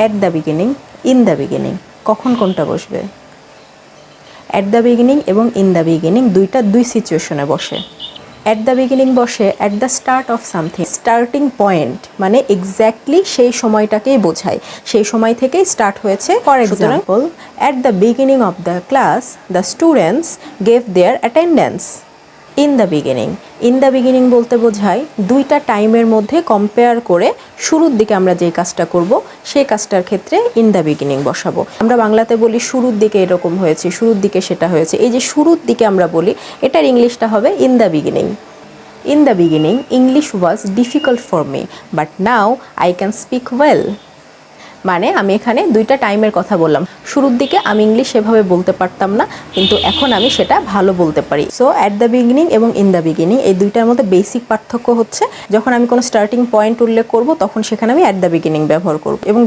At the beginning, in the beginning, কখন কোনটা বসবে? অ্যাট দ্য বিগিনিং এবং ইন দ্য বিগিনিং দুই সিচুয়েশনে বসে। অ্যাট দ্য বিগিনিং বসে at the start of something, starting point মানে এক্স্যাক্টলি সেই সময়টাকেই বোঝায়, সেই সময় থেকেই স্টার্ট হয়েছে। For example, at the beginning of the class the students gave their attendance. In the beginning, in the beginning বলতে বোঝায় দুইটা টাইমের মধ্যে কম্পেয়ার করে শুরুর দিকে আমরা যেই কাজটা করব সেই কাজটার ক্ষেত্রে ইন দ্য বিগিনিং বসাবো। আমরা বাংলাতে বলি শুরুর দিকে এরকম হয়েছে, শুরুর দিকে সেটা হয়েছে। এই যে শুরুর দিকে আমরা বলি, এটার ইংলিশটা হবে in the beginning. In the beginning English was difficult for me but now I can speak well. মানে আমি এখানে দুইটা টাইমের কথা বললাম। শুরুর দিকে আমি ইংলিশ সেভাবে বলতে পারতাম না, কিন্তু এখন আমি সেটা ভালো বলতে পারি। সো অ্যাট দ্য বিগিনিং এবং ইন দ্য বিগিনিং এই দুইটার মধ্যে বেসিক পার্থক্য হচ্ছে যখন আমি কোনো স্টার্টিং পয়েন্ট উল্লেখ করব তখন সেখানে আমি অ্যাট দ্য বিগিনিং ব্যবহার করব, এবং